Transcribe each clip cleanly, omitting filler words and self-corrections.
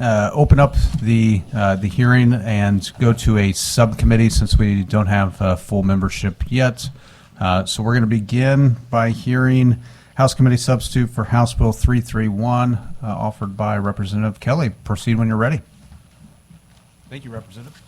open up the hearing and go to a subcommittee since we don't have full membership yet. So we're going to begin by hearing House Committee substitute for House Bill 331 offered by Representative Kelley. Proceed when you're ready. Thank you, Representative.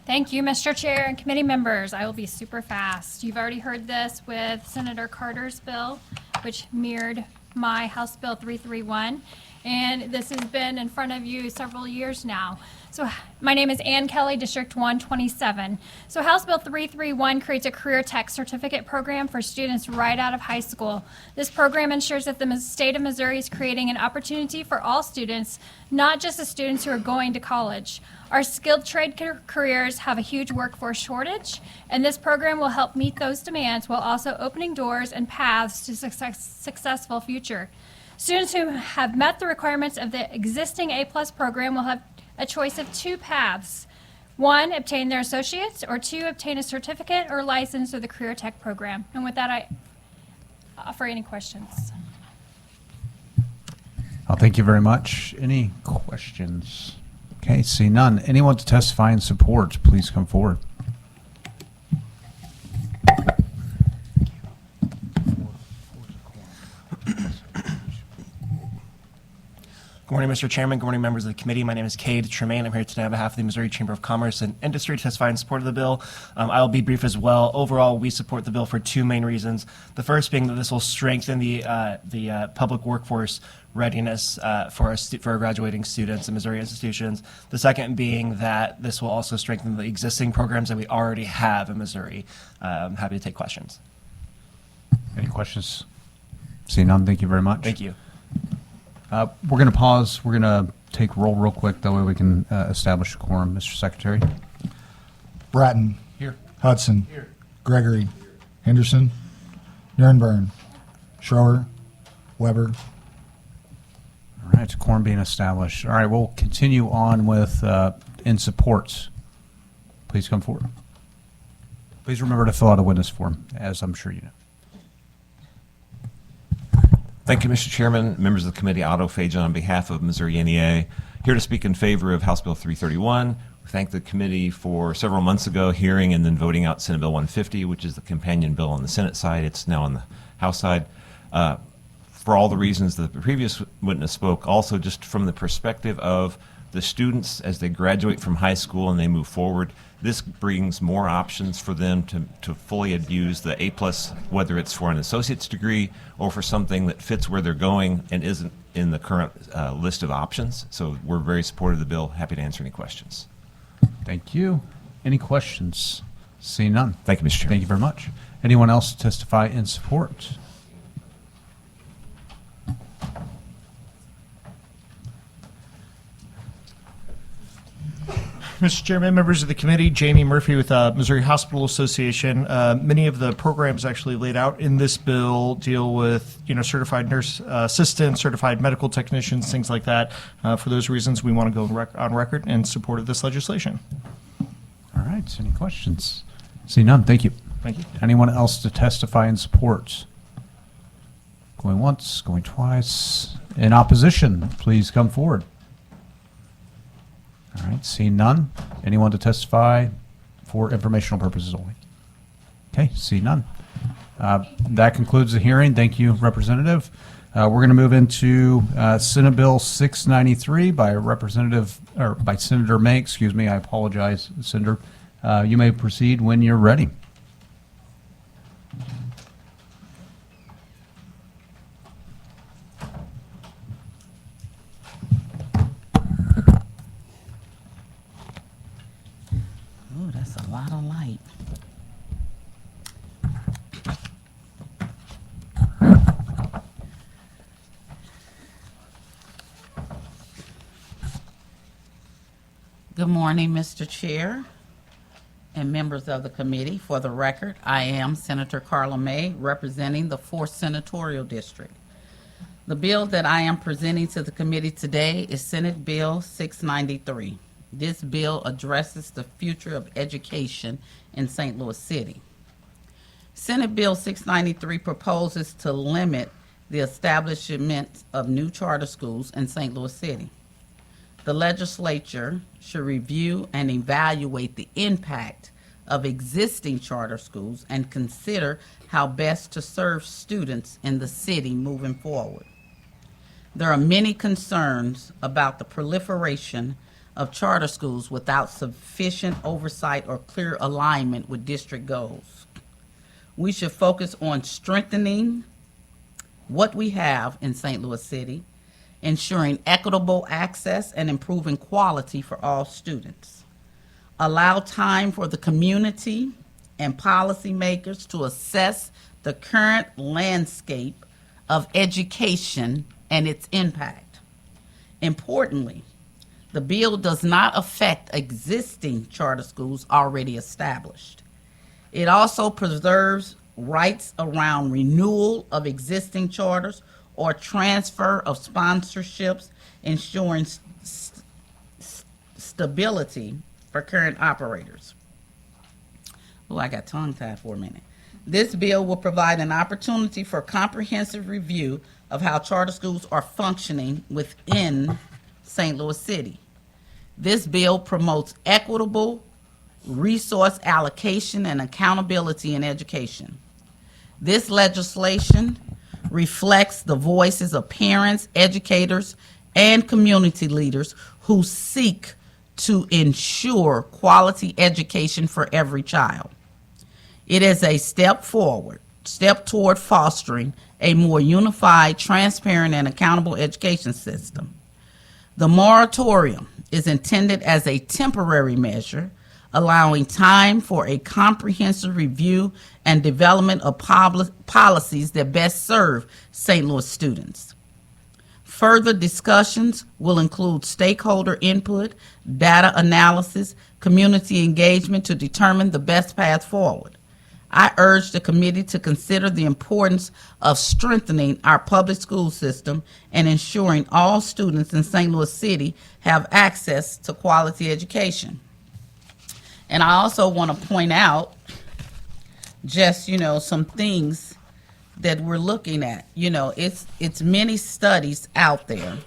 Thank you, Mr. Chair and committee members. I will be super fast. You've already heard this with Senator Carter's bill, which mirrored my House Bill 331, and this has been in front of you several years now. So my name is Ann Kelley, District 127. So House Bill 331 creates a career tech certificate program for students right out of high school. This program ensures that the state of Missouri is creating an opportunity for all students, not just the students who are going to college. Our skilled trade careers have a huge workforce shortage, and this program will help meet those demands while also opening doors and paths to successful future. Students who have met the requirements of the existing A+ program will have a choice of two paths. One, obtain their associates, or two, obtain a certificate or license of the Career Tech program. And with that, I offer any questions. Thank you very much. Any questions? Okay, see none. Anyone to testify in support, please come forward. Good morning, Mr. Chairman. Good morning, members of the committee. My name is Cade Tremaine. I'm here today on behalf of the Missouri Chamber of Commerce and Industry to testify in support of the bill. I'll be brief as well. Overall, we support the bill for two main reasons. The first being that this will strengthen the public workforce readiness for our graduating students in Missouri institutions. The second being that this will also strengthen the existing programs that we already have in Missouri. I'm happy to take questions. Any questions? See none. Thank you very much. Thank you. We're going to pause. We're going to take roll real quick. That way we can establish a quorum. Mr. Secretary. Bratton. Here. Hudson. Here. Gregory. Henderson. Nurnberg. Schroer. Weber. All right, quorum being established. All right, we'll continue on with in support. Please come forward. Please remember to fill out a witness form, as I'm sure you know. Thank you, Mr. Chairman, members of the committee. Otto Fajan on behalf of Missouri NEA, here to speak in favor of House Bill 331. We thank the committee for several months ago hearing and then voting out Senate Bill 150, which is the companion bill on the Senate side. It's now on the House side. For all the reasons that the previous witness spoke, also just from the perspective of the students as they graduate from high school and they move forward, this brings more options for them to fully use the A+, whether it's for an associate's degree or for something that fits where they're going and isn't in the current list of options. So we're very supportive of the bill. Happy to answer any questions. Thank you. Any questions? See none. Thank you, Mr. Chairman. Thank you very much. Anyone else testify in support? Mr. Chairman, members of the committee, Jamie Murphy with Missouri Hospital Association. Many of the programs actually laid out in this bill deal with, certified nurse assistants, certified medical technicians, things like that. For those reasons, we want to go on record in support of this legislation. All right. Any questions? See none. Thank you. Thank you. Anyone else to testify in support? Going once, going twice. In opposition, please come forward. All right, seeing none. Anyone to testify for informational purposes only? Okay, see none. That concludes the hearing. Thank you, Representative. We're going to move into Senate Bill 693 by Senator May. Excuse me, I apologize, Senator. You may proceed when you're ready. That's a lot of light. Good morning, Mr. Chair and members of the committee. For the record, I am Senator Carla May, representing the 4th Senatorial District. The bill that I am presenting to the committee today is Senate Bill 693. This bill addresses the future of education in St. Louis City. Senate Bill 693 proposes to limit the establishment of new charter schools in St. Louis City. The legislature should review and evaluate the impact of existing charter schools and consider how best to serve students in the city moving forward. There are many concerns about the proliferation of charter schools without sufficient oversight or clear alignment with district goals. We should focus on strengthening what we have in St. Louis City, ensuring equitable access and improving quality for all students. Allow time for the community and policymakers to assess the current landscape of education and its impact. Importantly, the bill does not affect existing charter schools already established. It also preserves rights around renewal of existing charters or transfer of sponsorships, ensuring stability for current operators. Oh, I got tongue-tied for a minute. This bill will provide an opportunity for comprehensive review of how charter schools are functioning within St. Louis City. This bill promotes equitable resource allocation and accountability in education. This legislation reflects the voices of parents, educators, and community leaders who seek to ensure quality education for every child. It is a step toward fostering a more unified, transparent, and accountable education system. The moratorium is intended as a temporary measure, allowing time for a comprehensive review and development of policies that best serve St. Louis students. Further discussions will include stakeholder input, data analysis, community engagement to determine the best path forward. I urge the committee to consider the importance of strengthening our public school system and ensuring all students in St. Louis City have access to quality education. And I also want to point out just, some things that we're looking at. It's many studies out there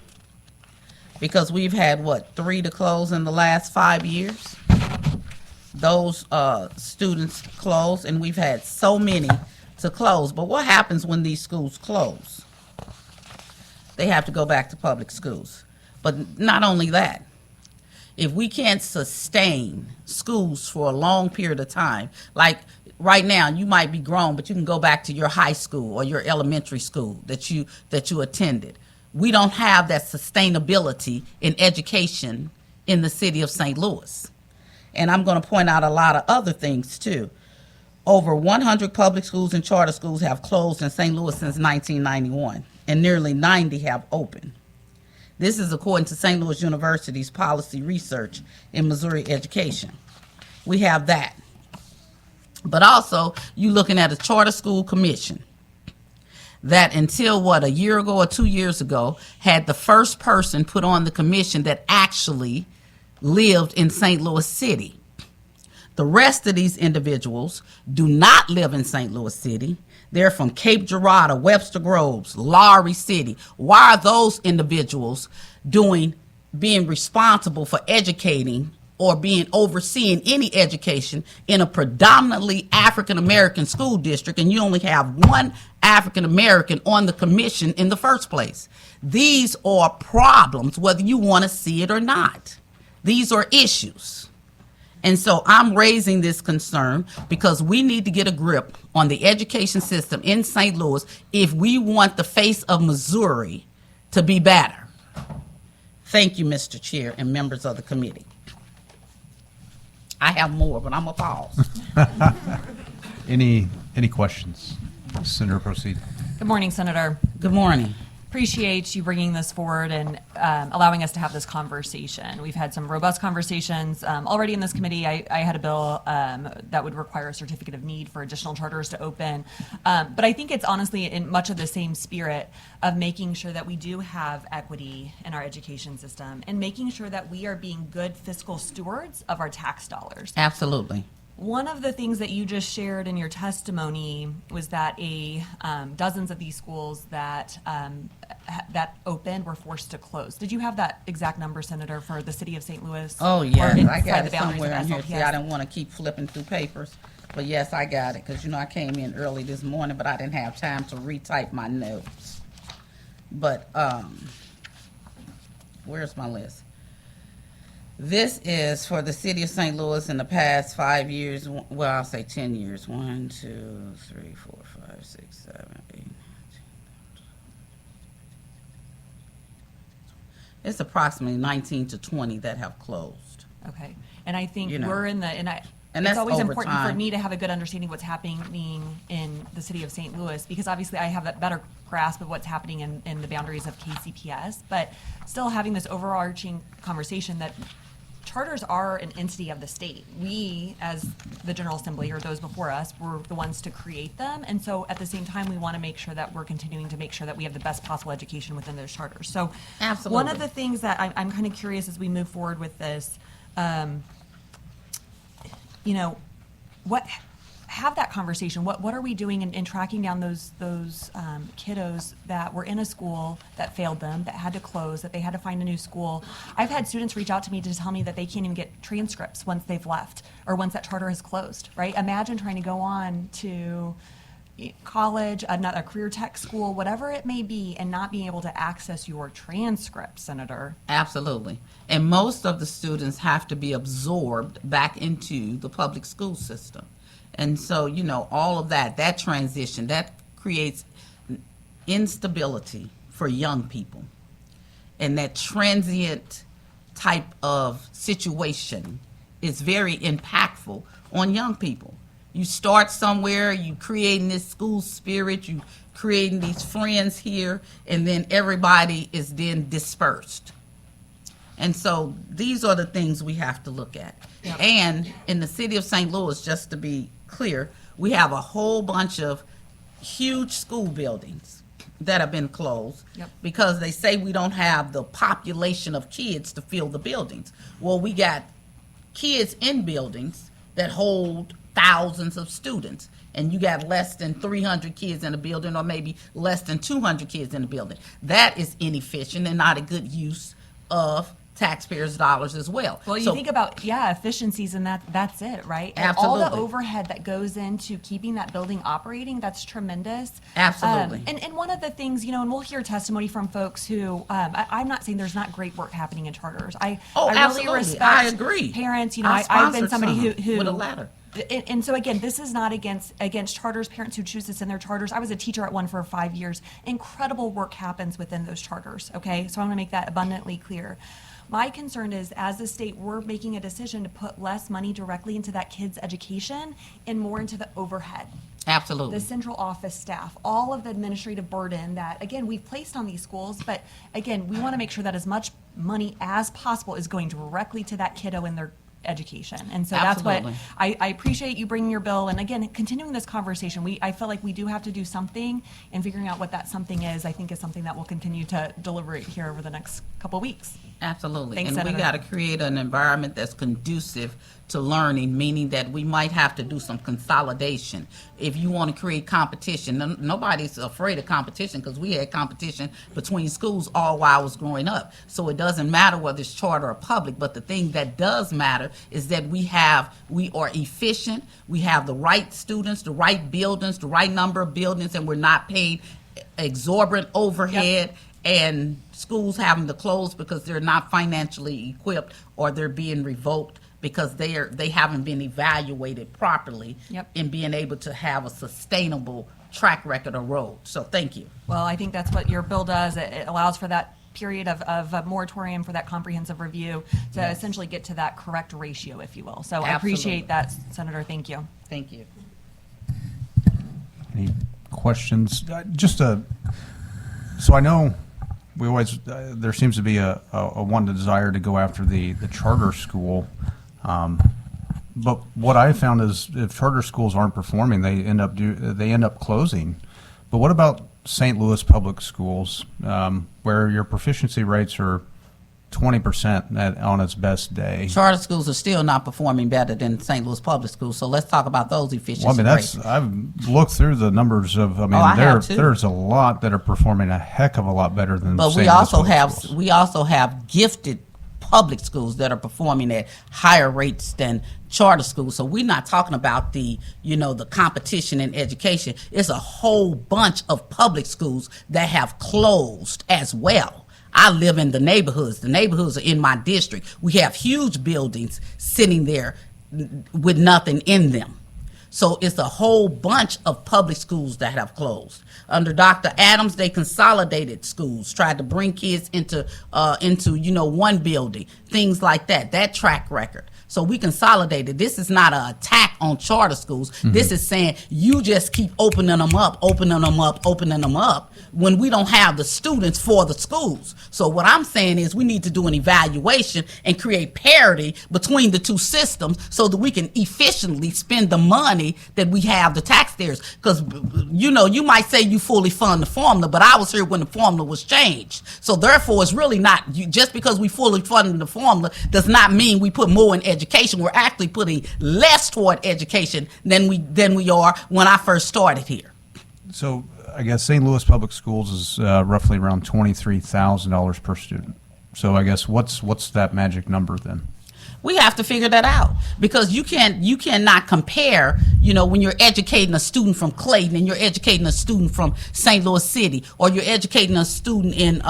because we've had, 3 to close in the last 5 years? Those students close, and we've had so many to close. But what happens when these schools close? They have to go back to public schools. But not only that, if we can't sustain schools for a long period of time, like right now, you might be grown, but you can go back to your high school or your elementary school that you attended. We don't have that sustainability in education in the city of St. Louis. And I'm going to point out a lot of other things too. Over 100 public schools and charter schools have closed in St. Louis since 1991, and nearly 90 have opened. This is according to St. Louis University's policy research in Missouri education. We have that. But also, you're looking at a charter school commission that until, a year ago or 2 years ago, had the first person put on the commission that actually lived in St. Louis City. The rest of these individuals do not live in St. Louis City. They're from Cape Girardeau, Webster Groves, Lowry City. Why are those individuals being responsible for educating or being overseeing any education in a predominantly African American school district, and you only have one African American on the commission in the first place? These are problems, whether you want to see it or not. These are issues. And so I'm raising this concern because we need to get a grip on the education system in St. Louis if we want the face of Missouri to be better. Thank you, Mr. Chair and members of the committee. I have more, but I'm going to pause. Any questions? Senator, proceed. Good morning, Senator. Good morning. Appreciate you bringing this forward and allowing us to have this conversation. We've had some robust conversations already in this committee. I had a bill that would require a certificate of need for additional charters to open. But I think it's honestly in much of the same spirit of making sure that we do have equity in our education system and making sure that we are being good fiscal stewards of our tax dollars. Absolutely. One of the things that you just shared in your testimony was that dozens of these schools that that opened were forced to close. Did you have that exact number, Senator, for the city of St. Louis? Oh, yes, Or I inside got the it boundaries of somewhere in here. See, SLPS? I didn't want to keep flipping through papers, but yes, I got it, because, I came in early this morning, but I didn't have time to retype my notes. But, where's my list? This is for the city of St. Louis in the past 5 years, well, I'll say 10 years. 1, 2, 3, 4, 5, 6, 7, 8. It's approximately 19 to 20 that have closed. Okay, and I think You know. we're in the, And it's that's always over important for time. me to have a good understanding of what's happening in the city of St. Louis, because obviously I have that better grasp of what's happening in the boundaries of KCPS, but still having this overarching conversation that charters are an entity of the state. We, as the General Assembly, or those before us, were the ones to create them, and so at the same time, we want to make sure that we're continuing to make sure that we have the best possible education within those charters. So one Absolutely. of the things that I'm kind of curious as we move forward with this, have that conversation. What are we doing in tracking down those kiddos that were in a school that failed them, that had to close, that they had to find a new school? I've had students reach out to me to tell me that they can't even get transcripts once they've left or once that charter has closed, right? Imagine trying to go on to college, another career tech school, whatever it may be, and not being able to access your transcript, Senator. Absolutely. And most of the students have to be absorbed back into the public school system. And so, all of that transition, that creates instability for young people. And that transient type of situation is very impactful on young people. You start somewhere, you creating this school spirit, you creating these friends here, and then everybody is then dispersed. And so these are the things we have to look at. Yep. And in the city of St. Louis, just to be clear, we have a whole bunch of huge school buildings that have been closed. Yep. Because they say we don't have the population of kids to fill the buildings. Well, we got kids in buildings that hold thousands of students, and you got less than 300 kids in a building, or maybe less than 200 kids in a building. That is inefficient and not a good use of taxpayers' dollars as well. Well, you So- think about, efficiencies, and that's it, right? And Absolutely. all the overhead that goes into keeping that building operating, that's tremendous. Absolutely. And one of the things, and we'll hear testimony from folks who, I'm not saying there's not great work happening in charters. I really absolutely. respect I agree. parents. I I've been sponsored somebody some who with a ladder. And so again, this is not against charters, parents who choose to send their charters. I was a teacher at one for 5 years. Incredible work happens within those charters, okay? So I want to make that abundantly clear. My concern is, as a state, we're making a decision to put less money directly into that kid's education and more into the overhead. Absolutely. The central office staff, all of the administrative burden that, again, we've placed on these schools, but again, we want to make sure that as much money as possible is going directly to that kiddo in their education. And so that's what Absolutely. I appreciate you bringing your bill, and again, continuing this conversation. I feel like we do have to do something, and figuring out what that something is, I think, is something that we'll continue to deliberate here over the next couple of weeks. Absolutely. Thanks, And we Senator. got to create an environment that's conducive to learning, meaning that we might have to do some consolidation. If you want to create competition, nobody's afraid of competition, because we had competition between schools all while I was growing up. So it doesn't matter whether it's charter or public, but the thing that does matter is that we are efficient, we have the right students, the right buildings, the right number of buildings, and we're not paid exorbitant overhead. And schools having to close because they're not financially equipped, or they're being revoked because they haven't been evaluated properly in being able to have a sustainable track record or road. So thank you. Well, I think that's what your bill does. It allows for that period of a moratorium for that comprehensive review to essentially get to that correct ratio, if you will. So I appreciate that, Senator. Thank you. Thank you. Any questions? So I know we always, there seems to be a one desire to go after the charter school. But what I found is, if charter schools aren't performing, they end up closing. But what about St. Louis public schools, where your proficiency rates are 20% on its best day. Charter schools are still not performing better than St. Louis public schools, so let's talk about those efficiency Well, I mean, rates. I've looked through the numbers of, I mean, I have too. there's a lot that are performing a heck of a lot better than But St. we Louis also public have schools. we also have gifted public schools that are performing at higher rates than charter schools. So we're not talking about the competition in education. It's a whole bunch of public schools that have closed as well. I live in the neighborhoods. The neighborhoods are in my district. We have huge buildings sitting there with nothing in them. So it's a whole bunch of public schools that have closed. Under Dr. Adams, they consolidated schools, tried to bring kids into one building, things like that. That track record. So we consolidated. This is not an attack on charter schools. Mm-hmm. This is saying you just keep opening them up when we don't have the students for the schools. So what I'm saying is we need to do an evaluation and create parity between the two systems so that we can efficiently spend the money that we have, the taxpayers. Because, you might say you fully fund the formula, but I was here when the formula was changed. So therefore, it's really not, just because we fully fund the formula does not mean we put more in education. We're actually putting less toward education than we are when I first started here. So I guess St. Louis Public Schools is roughly around $23,000 per student. So I guess what's that magic number then? We have to figure that out because you cannot compare, when you're educating a student from Clayton and you're educating a student from St. Louis City, or you're educating a student in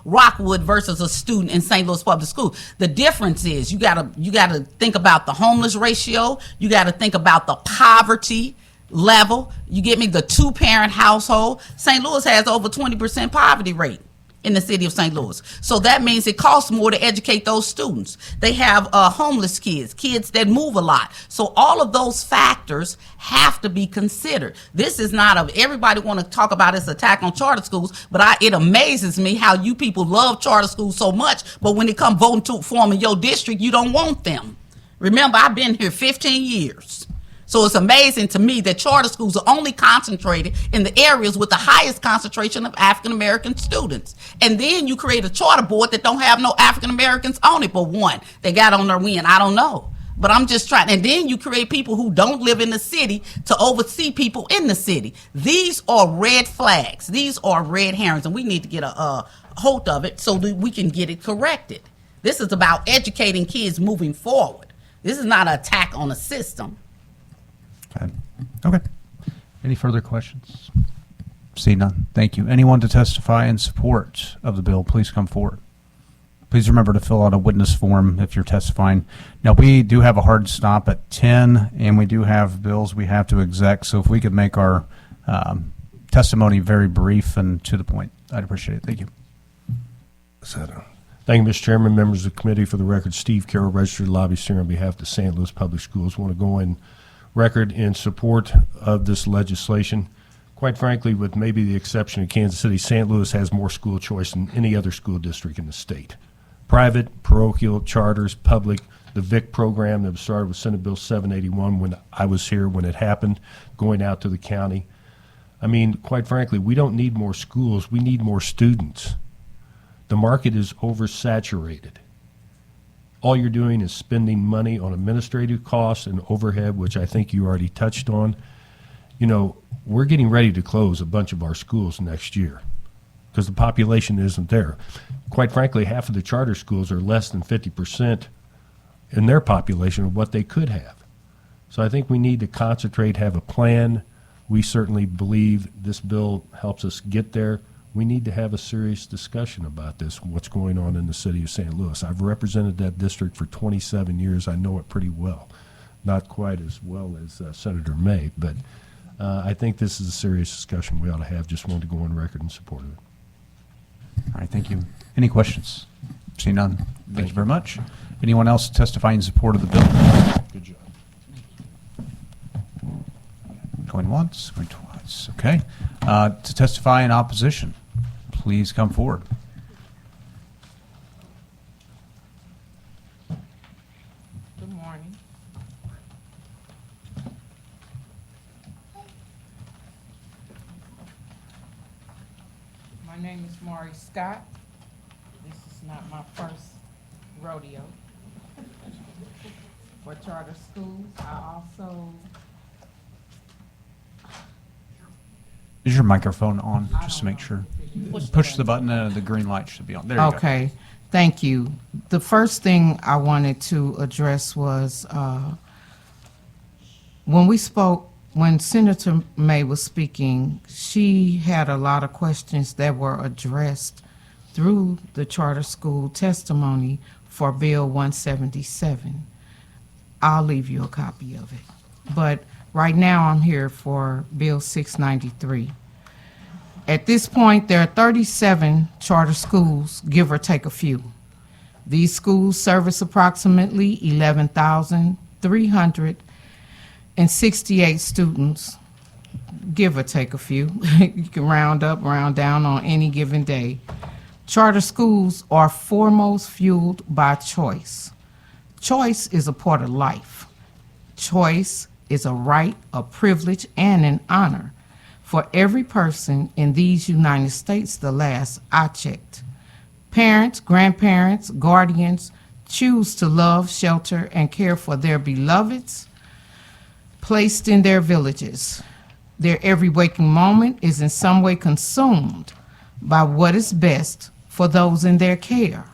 Rockwood versus a student in St. Louis Public School. The difference is you gotta think about the homeless ratio. You gotta think about the poverty level. You get me? The 2-parent household. St. Louis has over 20% poverty rate in the city of St. Louis. So that means it costs more to educate those students. They have homeless kids that move a lot. So all of those factors have to be considered. This is not everybody want to talk about this attack on charter schools, but it amazes me how you people love charter schools so much, but when it comes voting to form in your district, you don't want them. Remember, I've been here 15 years. So it's amazing to me that charter schools are only concentrated in the areas with the highest concentration of African American students. And then you create a charter board that don't have no African Americans on it, but one. They got on their win. I don't know. But I'm just trying. And then you create people who don't live in the city to oversee people in the city. These are red flags. These are red herrings, and we need to get a hold of it so that we can get it corrected. This is about educating kids moving forward. This is not an attack on a system. Okay. Any further questions? See none. Thank you. Anyone to testify in support of the bill, please come forward. Please remember to fill out a witness form if you're testifying. Now, we do have a hard stop at 10, and we do have bills we have to exec, so if we could make our testimony very brief and to the point, I'd appreciate it. Thank you. Thank you, Mr. Chairman, members of the committee. For the record, Steve Carroll, registered lobbyist here on behalf of the St. Louis Public Schools. I want to go in record in support of this legislation. Quite frankly, with maybe the exception of Kansas City, St. Louis has more school choice than any other school district in the state. Private, parochial, charters, public, the VIC program that was started with Senate Bill 781 when I was here when it happened, going out to the county. I mean, quite frankly, we don't need more schools, we need more students. The market is oversaturated. All you're doing is spending money on administrative costs and overhead, which I think you already touched on. We're getting ready to close a bunch of our schools next year because the population isn't there. Quite frankly, half of the charter schools are less than 50% in their population of what they could have. So I think we need to concentrate, have a plan. We certainly believe this bill helps us get there. We need to have a serious discussion about this, what's going on in the city of St. Louis. I've represented that district for 27 years. I know it pretty well. Not quite as well as Senator May, but I think this is a serious discussion we ought to have. Just wanted to go on record in support of it. All right, thank you. Any questions? See none. Thank you very much. Anyone else testifying in support of the bill? Good job. Going once, going twice. Okay. To testify in opposition, please come forward. Good morning. My name is Maury Scott. not my first rodeo for charter schools. I also, Is your microphone on, just to make sure? Push the button and the green light should be on. There you go. okay, thank you. The first thing I wanted to address was, when Senator May was speaking, she had a lot of questions that were addressed through the charter school testimony for Bill 177. I'll leave you a copy of it. But right now, I'm here for Bill 693. At this point, there are 37 charter schools, give or take a few. These schools service approximately 11,368 students, give or take a few. You can round up, round down on any given day. Charter schools are foremost fueled by choice. Choice is a part of life. Choice is a right, a privilege, and an honor for every person in these United States the last I checked. Parents, grandparents, guardians choose to love, shelter, and care for their beloveds placed in their villages. Their every waking moment is in some way consumed by what is best for those in their care.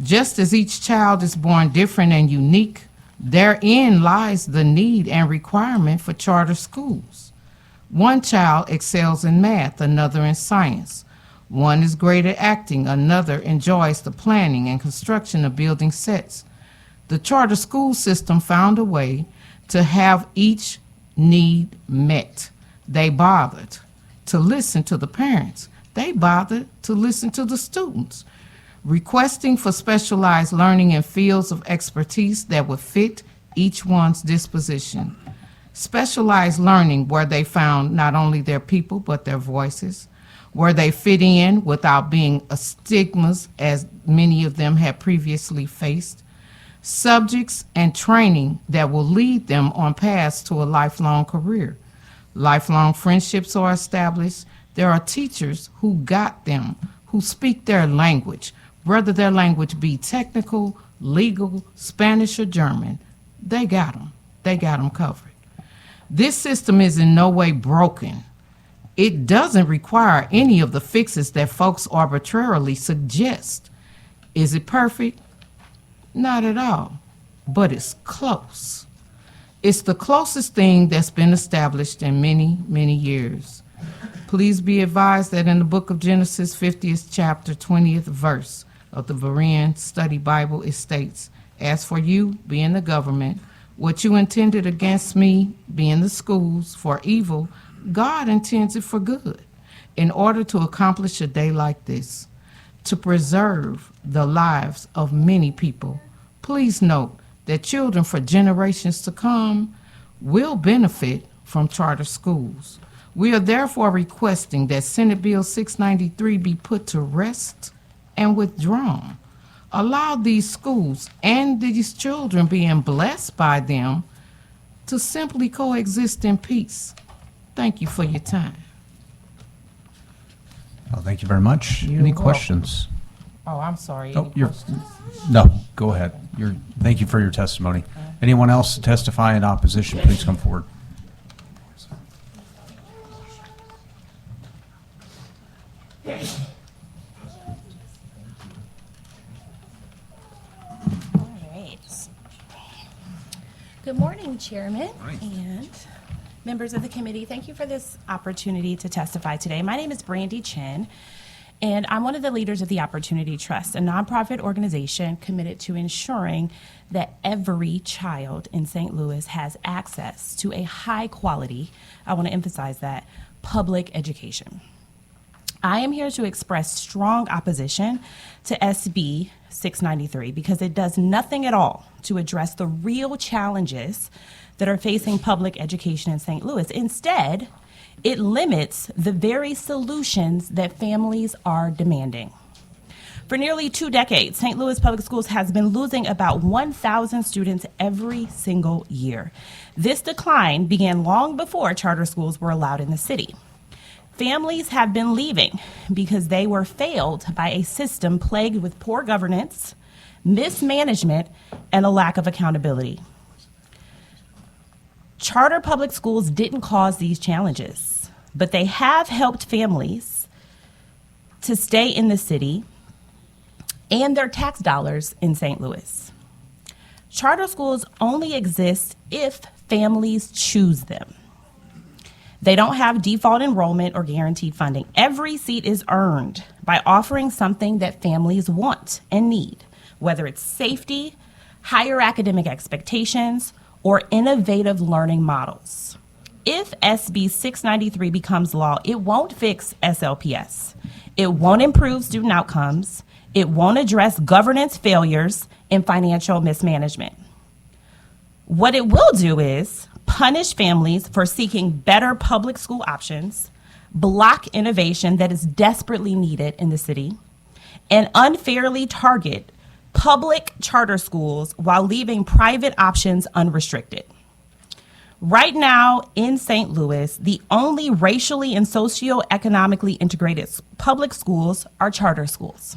Just as each child is born different and unique, therein lies the need and requirement for charter schools. One child excels in math, another in science. One is great at acting, another enjoys the planning and construction of building sets. The charter school system found a way to have each need met. They bothered to listen to the parents. They bothered to listen to the students, requesting for specialized learning in fields of expertise that would fit each one's disposition. Specialized learning where they found not only their people but their voices, where they fit in without being a stigmas as many of them had previously faced, subjects and training that will lead them on paths to a lifelong career. Lifelong friendships are established. There are teachers who got them, who speak their language, whether their language be technical, legal, Spanish, or German. They got them. They got them covered. This system is in no way broken. It doesn't require any of the fixes that folks arbitrarily suggest. Is it perfect? Not at all, but it's close. It's the closest thing that's been established in many, many years. Please be advised that in the book of Genesis, 50th chapter, 20th verse of the Berean Study Bible, it states, "As for you, being the government, what you intended against me, being the schools, for evil, God intends it for good, in order to accomplish a day like this, to preserve the lives of many people. Please note that children for generations to come will benefit from charter schools. We are therefore requesting that Senate Bill 693 be put to rest and withdrawn. Allow these schools and these children being blessed by them to simply coexist in peace. Thank you for your time." Well, thank you very much. You're Any welcome. questions? Oh, I'm sorry. Oh, Any you're- questions? No, go ahead. Thank you for your testimony. Anyone else to testify in opposition, please come forward. All right. Good morning, Chairman and members of the committee. Thank you for this opportunity to testify today. My name is Brandy Chin, and I'm one of the leaders of the Opportunity Trust, a nonprofit organization committed to ensuring that every child in St. Louis has access to a high quality, I want to emphasize that, public education. I am here to express strong opposition to SB 693 because it does nothing at all to address the real challenges that are facing public education in St. Louis. Instead, it limits the very solutions that families are demanding. For nearly 2 decades, St. Louis Public Schools has been losing about 1,000 students every single year. This decline began long before charter schools were allowed in the city. Families have been leaving because they were failed by a system plagued with poor governance, mismanagement, and a lack of accountability. Charter public schools didn't cause these challenges, but they have helped families to stay in the city and their tax dollars in St. Louis. Charter schools only exist if families choose them. They don't have default enrollment or guaranteed funding. Every seat is earned by offering something that families want and need, whether it's safety, higher academic expectations, or innovative learning models. If SB693 becomes law, it won't fix SLPS. It won't improve student outcomes. It won't address governance failures and financial mismanagement. What it will do is punish families for seeking better public school options, block innovation that is desperately needed in the city, and unfairly target public charter schools while leaving private options unrestricted. Right now in St. Louis, the only racially and socioeconomically integrated public schools are charter schools.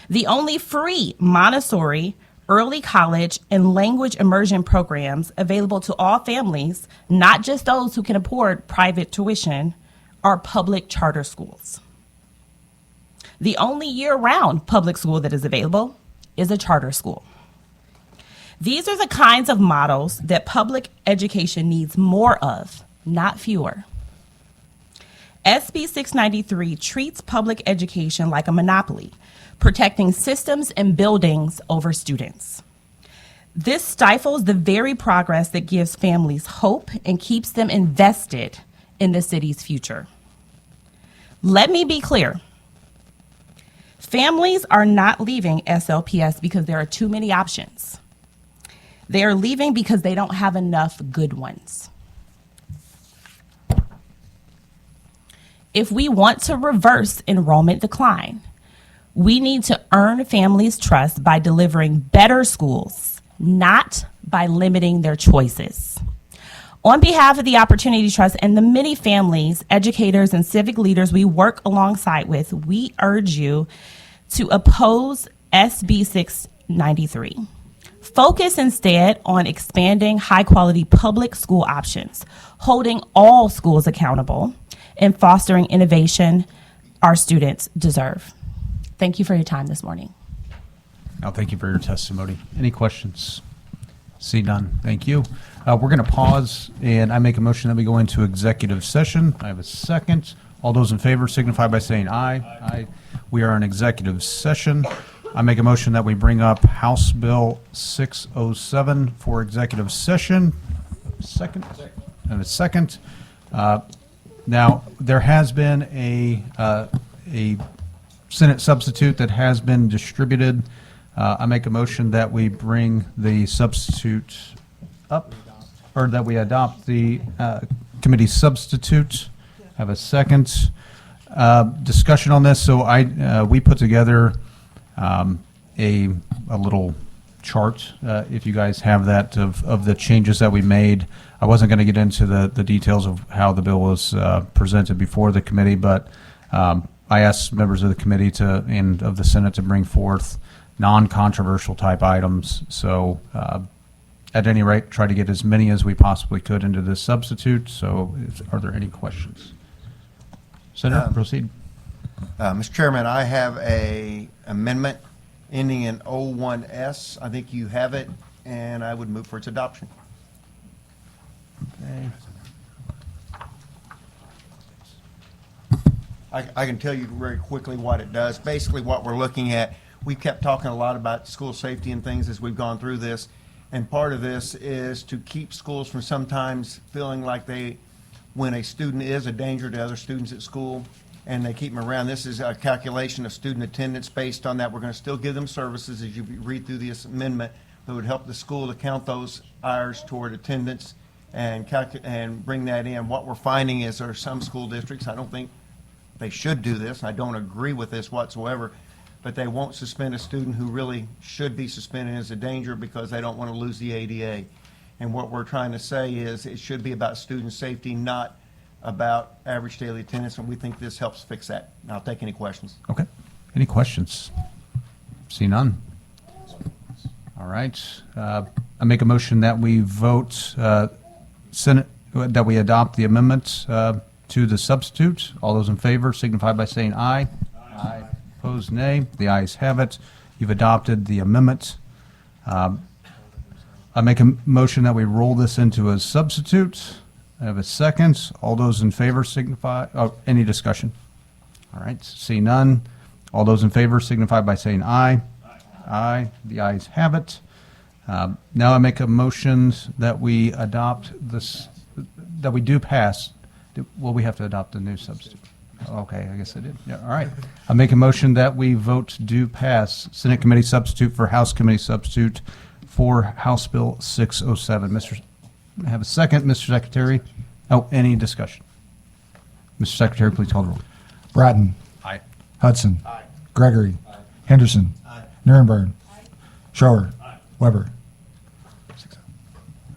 The only free Montessori, early college, and language immersion programs available to all families, not just those who can afford private tuition, are public charter schools. The only year-round public school that is available is a charter school. These are the kinds of models that public education needs more of, not fewer. SB 693 treats public education like a monopoly, protecting systems and buildings over students. This stifles the very progress that gives families hope and keeps them invested in the city's future. Let me be clear. Families are not leaving SLPS because there are too many options. They are leaving because they don't have enough good ones. If we want to reverse enrollment decline, we need to earn families' trust by delivering better schools, not by limiting their choices. On behalf of the Opportunity Trust and the many families, educators, and civic leaders we work alongside with, we urge you to oppose SB 693. Focus instead on expanding high-quality public school options, holding all schools accountable, and fostering innovation our students deserve. Thank you for your time this morning. Now, thank you for your testimony. Any questions? See none. Thank you. We're going to pause, and I make a motion that we go into executive session. I have a second. All those in favor signify by saying aye. Aye. We are in executive session. I make a motion that we bring up House Bill 607 for executive session. Second? And a second. Now, there has been a Senate substitute that has been distributed. I make a motion that we bring the substitute up, or that we adopt the committee substitute. Have a second. Discussion on this. So we put together a little chart, if you guys have that, of the changes that we made. I wasn't going to get into the details of how the bill was presented before the committee, but I asked members of the committee and of the Senate to bring forth non-controversial type items. So at any rate, try to get as many as we possibly could into this substitute. So are there any questions? Senator, proceed. Mr. Chairman, I have a amendment ending in 01S. I think you have it, and I would move for its adoption. Okay. I can tell you very quickly what it does. Basically, what we're looking at, we kept talking a lot about school safety and things as we've gone through this, and part of this is to keep schools from sometimes feeling like when a student is a danger to other students at school, and they keep them around. This is a calculation of student attendance based on that. We're going to still give them services as you read through this amendment, but it would help the school to count those hours toward attendance and bring that in. What we're finding is there are some school districts, I don't think they should do this, I don't agree with this whatsoever, but they won't suspend a student who really should be suspended as a danger because they don't want to lose the ADA. And what we're trying to say is it should be about student safety, not about average daily attendance, and we think this helps fix that. And I'll take any questions. Okay. Any questions? See none. All right. I make a motion that we vote, Senate, that we adopt the amendment to the substitute. All those in favor signify by saying aye. Aye. Opposed, nay. The ayes have it. You've adopted the amendment. I make a motion that we roll this into a substitute. I have a second. All those in favor signify, any discussion? All right, see none. All those in favor signify by saying aye. Aye. The ayes have it. Now I make a motion that we adopt this, that we do pass. Well, we have to adopt the new substitute. Okay, I guess I did. Yeah, all right. I make a motion that we vote do pass Senate Committee substitute for House Committee substitute for House Bill 607. I have a second, Mr. Secretary. Oh, any discussion? Mr. Secretary, please call the roll. Bratton. Aye. Hudson. Gregory. Henderson. Nuremberg. Schroer. Weber.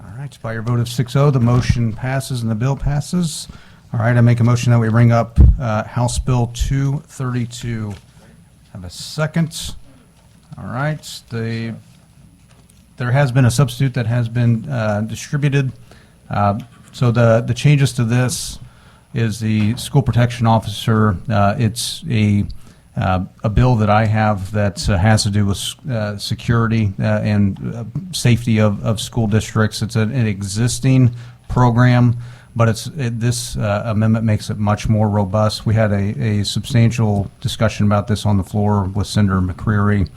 All right, by your vote of 6-0, the motion passes and the bill passes. All right, I make a motion that we bring up House Bill 232. Have a second. All right, there has been a substitute that has been distributed. So the changes to this is the school protection officer. It's a bill that I have that has to do with security and safety of school districts. It's an existing program, but this amendment makes it much more robust. We had a substantial discussion about this on the floor with Senator McCreary,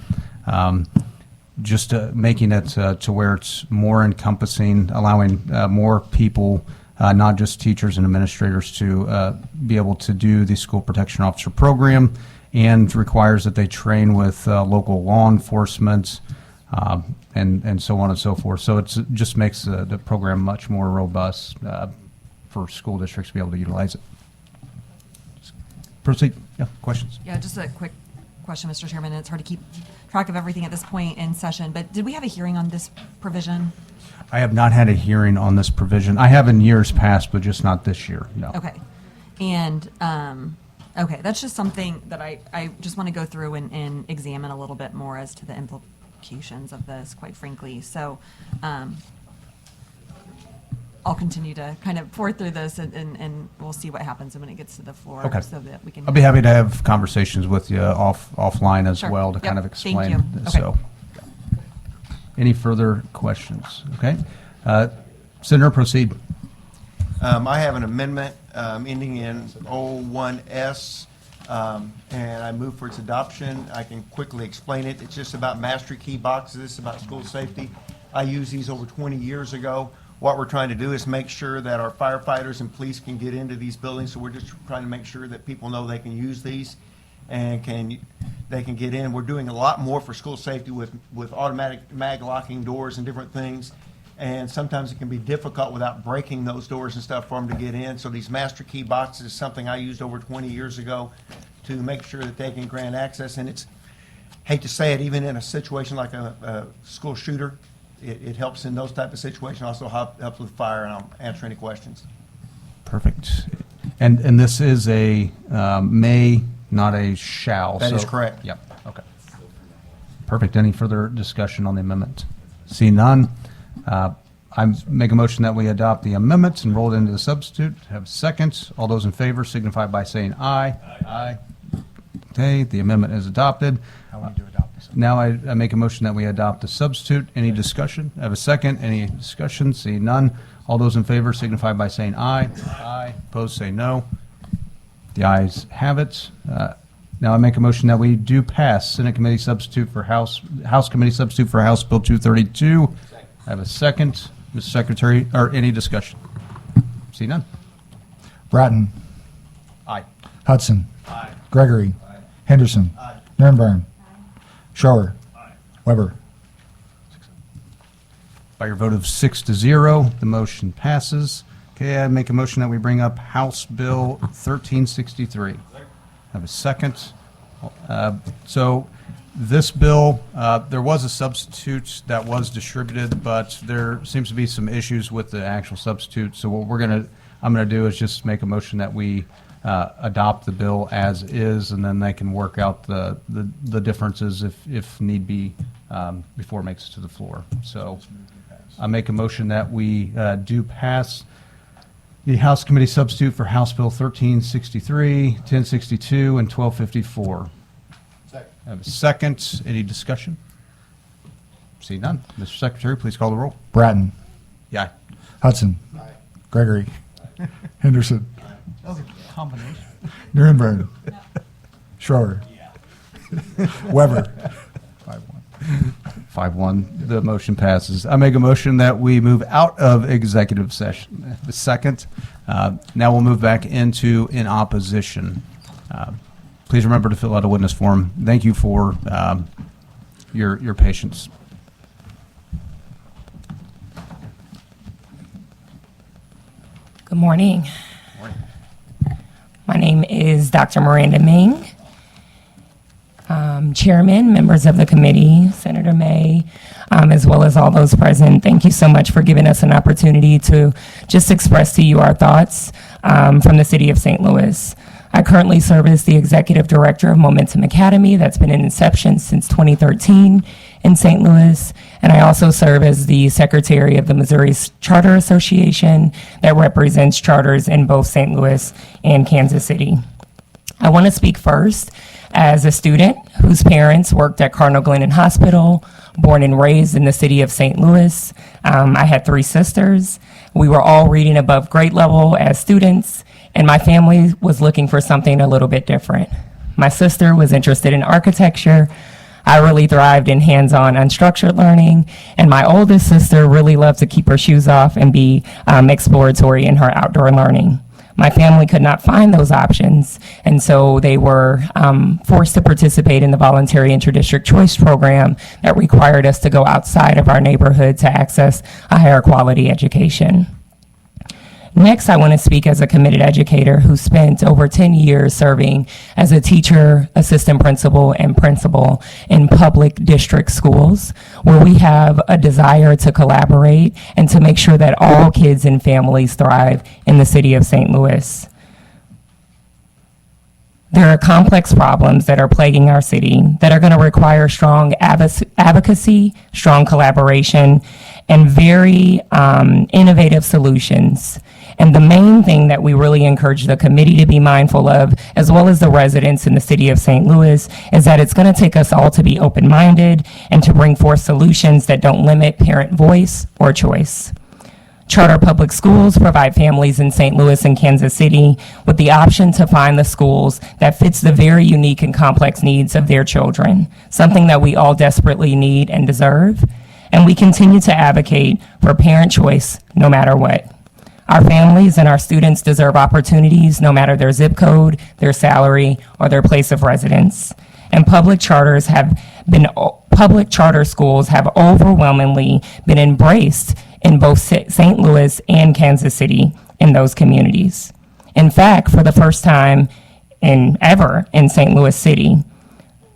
just making it to where it's more encompassing, allowing more people, not just teachers and administrators, to be able to do the school protection officer program, and requires that they train with local law enforcement and so on and so forth. So it just makes the program much more robust for school districts to be able to utilize it. Proceed. Yeah, questions? Yeah, just a quick question, Mr. Chairman. It's hard to keep track of everything at this point in session, but did we have a hearing on this provision? I have not had a hearing on this provision. I have in years past, but just not this year, no. Okay. And, okay, that's just something that I just want to go through and examine a little bit more as to the implications of this, quite frankly. So I'll continue to kind of pour through this, and we'll see what happens when it gets to the floor. Okay. So that we can. I'll be happy to have conversations with you offline as Sure. well to Yep. kind of Thank explain. you. Okay. So, any further questions? Okay. Senator, proceed. I have an amendment ending in 01S, and I move for its adoption. I can quickly explain it. It's just about master key boxes. It's about school safety. I used these over 20 years ago. What we're trying to do is make sure that our firefighters and police can get into these buildings, so we're just trying to make sure that people know they can use these and they can get in. We're doing a lot more for school safety with automatic mag locking doors and different things, and sometimes it can be difficult without breaking those doors and stuff for them to get in. So these master key boxes is something I used over 20 years ago to make sure that they can grant access. And it's, hate to say it, even in a situation like a school shooter, it helps in those type of situations. Also helps with fire, and I'll answer any questions. Perfect. And this is a may, not a shall. That is so- correct. Yep, okay. Perfect. Any further discussion on the amendment? See none. I make a motion that we adopt the amendment and roll it into the substitute. Have a second. All those in favor signify by saying aye. Aye. Okay, the amendment is adopted. Now I make a motion that we adopt the substitute. Any discussion? I have a second. Any discussion? See none. All those in favor signify by saying aye. Aye. Opposed, say no. The ayes have it. Now I make a motion that we do pass Senate Committee substitute for House Committee substitute for House Bill 232. I have a second. Mr. Secretary, or any discussion? See none. Bratton. Aye. Hudson. Gregory. Henderson. Nuremberg. Schroer. Weber. By your vote of 6-0, the motion passes. Okay, I make a motion that we bring up House Bill 1363. Have a second. So this bill, there was a substitute that was distributed, but there seems to be some issues with the actual substitute. So what we're going to I'm going to do is just make a motion that we adopt the bill as is, and then they can work out the differences if need be before it makes it to the floor. So I make a motion that we do pass the House Committee substitute for House Bill 1363, 1062, and 1254. Second. I have a second. Any discussion? See none. Mr. Secretary, please call the roll. Bratton. Yeah. Hudson. Gregory. Henderson. That was a combination. Nuremberg. Schroer. Weber. 5-1. The motion passes. I make a motion that we move out of executive session. The second. Now we'll move back into in opposition. Please remember to fill out a witness form. Thank you for your patience. Good morning. My name is Dr. Miranda Ming. Chairman, members of the committee, Senator May, as well as all those present, thank you so much for giving us an opportunity to just express to you our thoughts from the city of St. Louis. I currently serve as the Executive Director of Momentum Academy that's been in inception since 2013 in St. Louis, and I also serve as the Secretary of the Missouri Charter Association that represents charters in both St. Louis and Kansas City. I want to speak first as a student whose parents worked at Cardinal Glennon Hospital, born and raised in the city of St. Louis. I had 3 sisters. We were all reading above grade level as students, and my family was looking for something a little bit different. My sister was interested in architecture. I really thrived in hands-on unstructured learning, and my oldest sister really loved to keep her shoes off and be exploratory in her outdoor learning. My family could not find those options, and so they were forced to participate in the voluntary interdistrict choice program that required us to go outside of our neighborhood to access a higher quality education. Next, I want to speak as a committed educator who spent over 10 years serving as a teacher, assistant principal, and principal in public district schools, where we have a desire to collaborate and to make sure that all kids and families thrive in the city of St. Louis. There are complex problems that are plaguing our city that are going to require strong advocacy, strong collaboration, and very innovative solutions. And the main thing that we really encourage the committee to be mindful of, as well as the residents in the city of St. Louis, is that it's going to take us all to be open-minded and to bring forth solutions that don't limit parent voice or choice. Charter public schools provide families in St. Louis and Kansas City with the option to find the schools that fits the very unique and complex needs of their children, something that we all desperately need and deserve. And we continue to advocate for parent choice no matter what. Our families and our students deserve opportunities no matter their zip code, their salary, or their place of residence. And public charter schools have overwhelmingly been embraced in both St. Louis and Kansas City in those communities. In fact, for the first time ever in St. Louis City,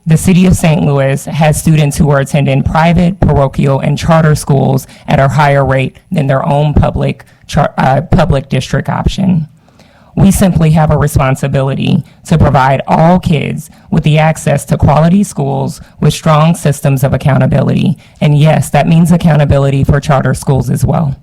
the city of St. Louis has students who are attending private, parochial, and charter schools at a higher rate than their own public district option. We simply have a responsibility to provide all kids with the access to quality schools with strong systems of accountability. And yes, that means accountability for charter schools as well.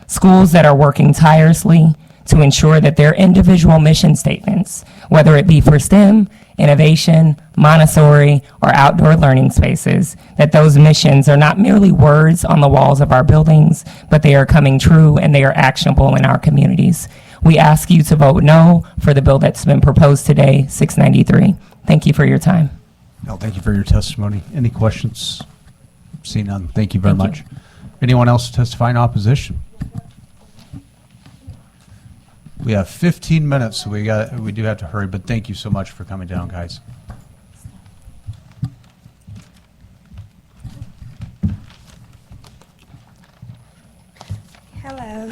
Schools that are working tirelessly to ensure that their individual mission statements, whether it be for STEM, innovation, Montessori, or outdoor learning spaces, that those missions are not merely words on the walls of our buildings, but they are coming true and they are actionable in our communities. We ask you to vote no for the bill that's been proposed today, 693. Thank you for your time. No, thank you for your testimony. Any questions? See none. Thank you very much. Anyone else testify in opposition? We have 15 minutes, so we do have to hurry, but thank you so much for coming down, guys. Hello.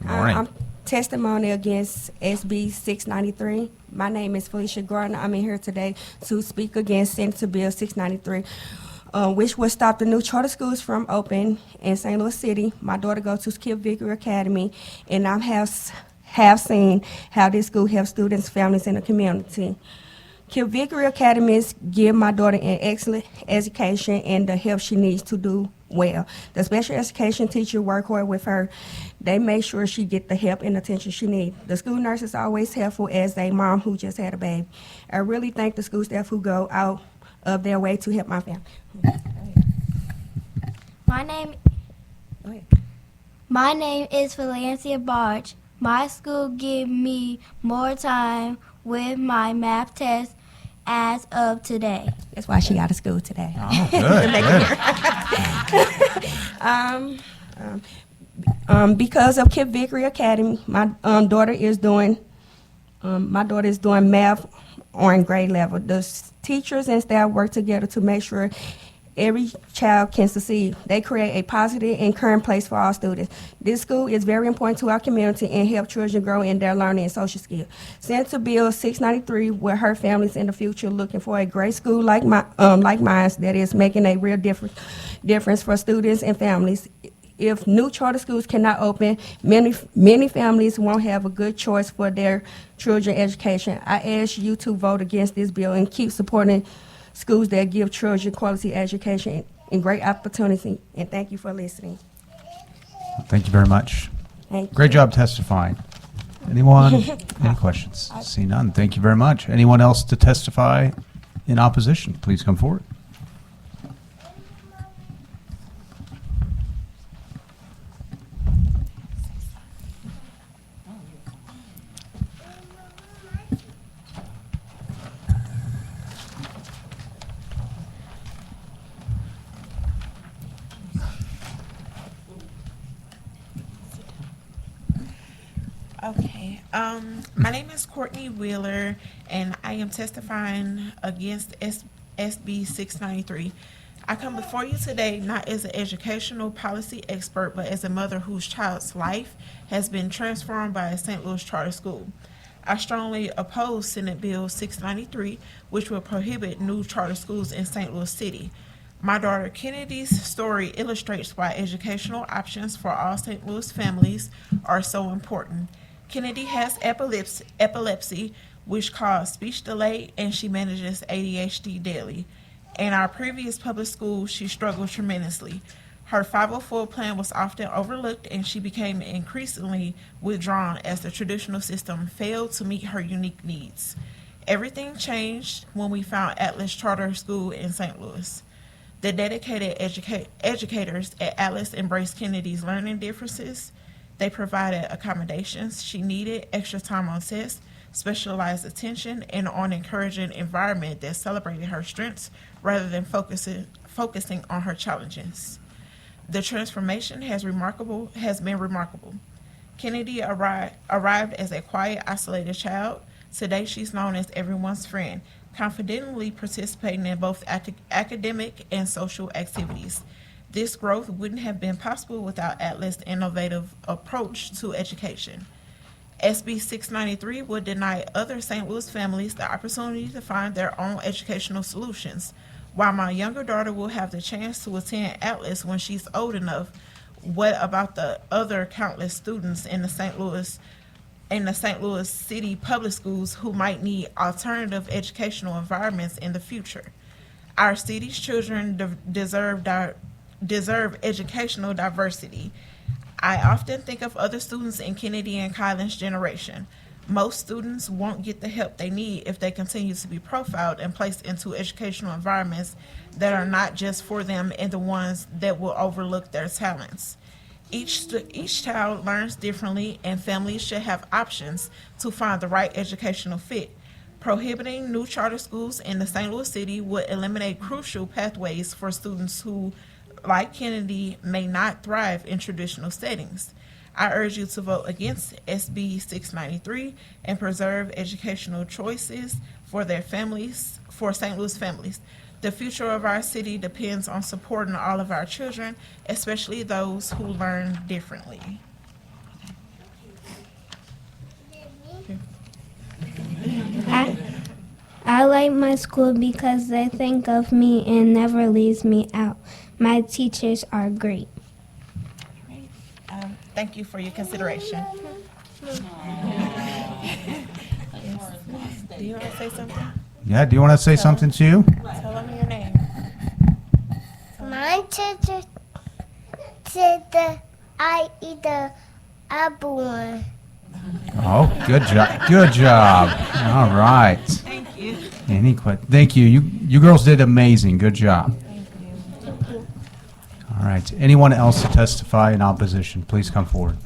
Morning. I'm testimony against SB693. My name is Felicia Gardner. I'm in here today to speak against Senate Bill 693. which would stop the new charter schools from opening in St. Louis City. My daughter goes to Skip Vickery Academy, and I have seen how this school helps students, families, and the community. Skip Vickery Academies give my daughter an excellent education and the help she needs to do well. The special education teacher work hard with her. They make sure she get the help and attention she needs. The school nurse is always helpful as a mom who just had a baby. I really thank the school staff who go out of their way to help my family. My name is Valencia Barge. My school give me more time with my math test as of today. That's why she out of school today. Oh, good. Because of Kip Vickery Academy, my daughter is doing math on grade level. The teachers and staff work together to make sure every child can succeed. They create a positive and current place for all students. This school is very important to our community and help children grow in their learning and social skills. Senator Bill 693 will hurt families in the future looking for a great school like mine that is making a real difference for students and families. If new charter schools cannot open, many families won't have a good choice for their children's education. I ask you to vote against this bill and keep supporting schools that give children quality education and great opportunity. And thank you for listening. Thank you very much. Thank you. Great job testifying. Anyone? Any questions? See none. Thank you very much. Anyone else to testify in opposition? Please come forward. Okay. My name is Courtney Wheeler, and I am testifying against SB693. I come before you today not as an educational policy expert, but as a mother whose child's life has been transformed by a St. Louis charter school. I strongly oppose Senate Bill 693, which will prohibit new charter schools in St. Louis City. My daughter Kennedy's story illustrates why educational options for all St. Louis families are so important. Kennedy has epilepsy, which caused speech delay, and she manages ADHD daily. In our previous public school, she struggled tremendously. Her 504 plan was often overlooked, and she became increasingly withdrawn as the traditional system failed to meet her unique needs. Everything changed when we found Atlas Charter School in St. Louis. The dedicated educators at Atlas embraced Kennedy's learning differences. They provided accommodations she needed, extra time on tests, specialized attention, and an encouraging environment that celebrated her strengths rather than focusing on her challenges. The transformation has been remarkable. Kennedy arrived as a quiet, isolated child. Today, she's known as everyone's friend, confidently participating in both academic and social activities. This growth wouldn't have been possible without Atlas' innovative approach to education. SB 693 would deny other St. Louis families the opportunity to find their own educational solutions. While my younger daughter will have the chance to attend Atlas when she's old enough, what about the other countless students in the St. Louis City public schools who might need alternative educational environments in the future? Our city's children deserve educational diversity. I often think of other students in Kennedy and Kylan's generation. Most students won't get the help they need if they continue to be profiled and placed into educational environments that are not just for them and the ones that will overlook their talents. Each child learns differently, and families should have options to find the right educational fit. Prohibiting new charter schools in the St. Louis City would eliminate crucial pathways for students who, like Kennedy, may not thrive in traditional settings. I urge you to vote against SB 693 and preserve educational choices for St. Louis families. The future of our city depends on supporting all of our children, especially those who learn differently. I like my school because they think of me and never leaves me out. My teachers are great. Thank you for your consideration. Do you want to say something? Yeah, do you want to say something too? Tell them your name. My teacher said that I eat the apple one. Oh, good job. Good job. All right. Thank you. Thank you. You girls did amazing. Good job. Thank you. All right. Anyone else to testify in opposition, please come forward.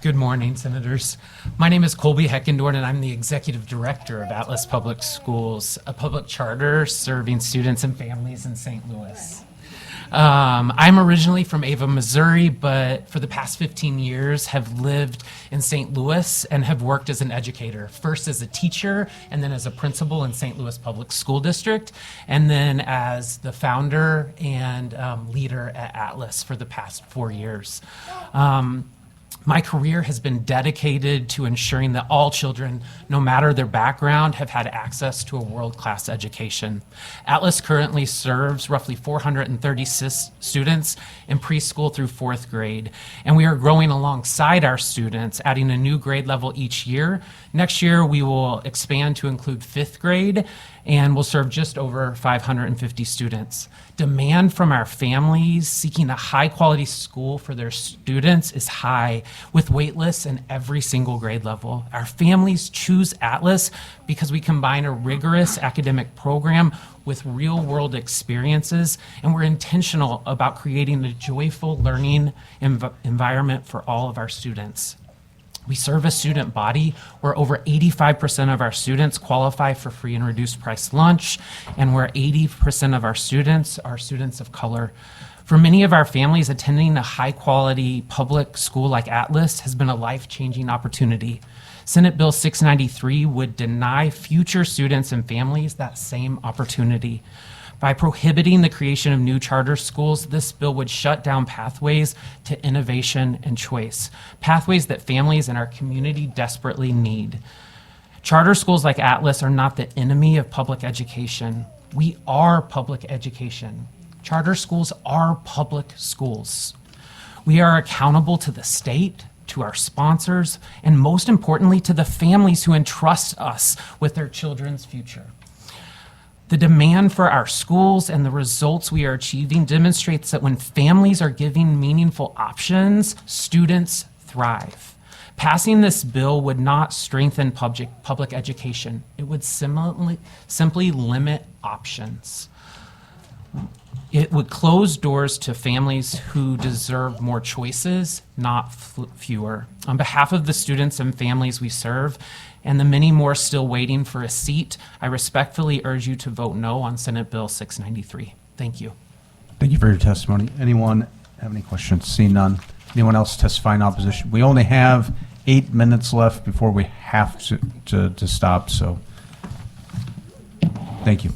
Good morning, Senators. My name is Colby Heckendorn, and I'm the Executive Director of Atlas Public Schools, a public charter serving students and families in St. Louis. I'm originally from Ava, Missouri, but for the past 15 years have lived in St. Louis and have worked as an educator, first as a teacher and then as a principal in St. Louis Public School District, and then as the founder and leader at Atlas for the past 4 years. My career has been dedicated to ensuring that all children, no matter their background, have had access to a world-class education. Atlas currently serves roughly 436 students in preschool through 4th grade, and we are growing alongside our students, adding a new grade level each year. Next year, we will expand to include 5th grade, and will serve just over 550 students. Demand from our families seeking a high-quality school for their students is high, with wait lists in every single grade level. Our families choose Atlas because we combine a rigorous academic program with real-world experiences, and we're intentional about creating a joyful learning environment for all of our students. We serve a student body where over 85% of our students qualify for free and reduced price lunch, and where 80% of our students are students of color. For many of our families, attending a high-quality public school like Atlas has been a life-changing opportunity. Senate Bill 693 would deny future students and families that same opportunity. By prohibiting the creation of new charter schools, this bill would shut down pathways to innovation and choice, pathways that families in our community desperately need. Charter schools like Atlas are not the enemy of public education. We are public education. Charter schools are public schools. We are accountable to the state, to our sponsors, and most importantly, to the families who entrust us with their children's future. The demand for our schools and the results we are achieving demonstrates that when families are given meaningful options, students thrive. Passing this bill would not strengthen public education. It would simply limit options. It would close doors to families who deserve more choices, not fewer. On behalf of the students and families we serve, and the many more still waiting for a seat, I respectfully urge you to vote no on Senate Bill 693. Thank you. Thank you for your testimony. Anyone have any questions? Seeing none. Anyone else testify in opposition? We only have 8 minutes left before we have to stop, so thank you.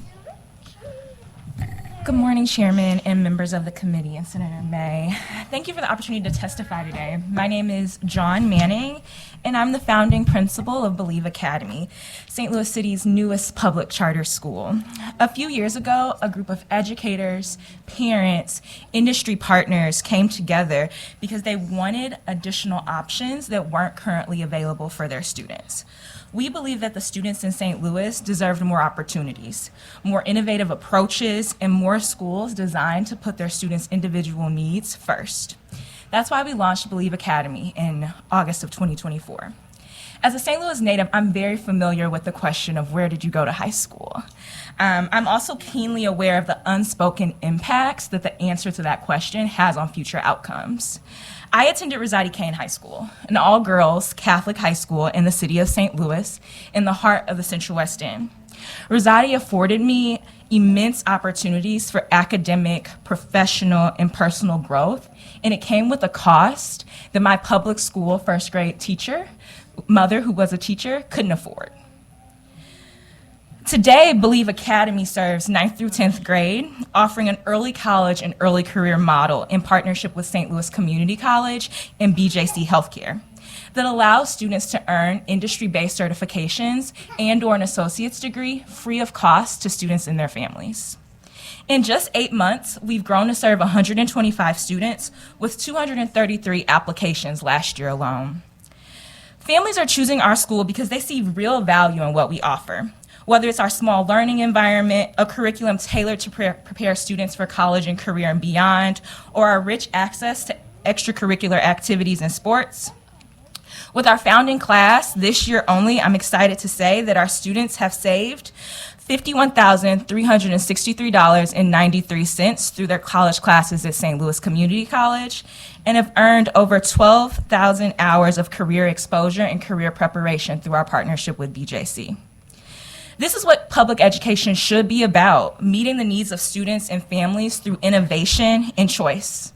Good morning, Chairman and members of the committee and Senator May. Thank you for the opportunity to testify today. My name is John Manning, and I'm the founding principal of Believe Academy, St. Louis City's newest public charter school. A few years ago, a group of educators, parents, industry partners came together because they wanted additional options that weren't currently available for their students. We believe that the students in St. Louis deserved more opportunities, more innovative approaches, and more schools designed to put their students' individual needs first. That's why we launched Believe Academy in August of 2024. As a St. Louis native, I'm very familiar with the question of where did you go to high school? I'm also keenly aware of the unspoken impacts that the answer to that question has on future outcomes. I attended Rosati Kane High School, an all-girls Catholic high school in the city of St. Louis, in the heart of the Central West End. Rosati afforded me immense opportunities for academic, professional, and personal growth, and it came with a cost that my public school first grade teacher, mother who was a teacher, couldn't afford. Today, Believe Academy serves 9th through 10th grade, offering an early college and early career model in partnership with St. Louis Community College and BJC Healthcare that allows students to earn industry-based certifications and/or an associate's degree free of cost to students and their families. In just 8 months, we've grown to serve 125 students with 233 applications last year alone. Families are choosing our school because they see real value in what we offer. Whether it's our small learning environment, a curriculum tailored to prepare students for college and career and beyond, or our rich access to extracurricular activities and sports. With our founding class this year only, I'm excited to say that our students have saved $51,363.93 through their college classes at St. Louis Community College and have earned over 12,000 hours of career exposure and career preparation through our partnership with BJC. This is what public education should be about, meeting the needs of students and families through innovation and choice.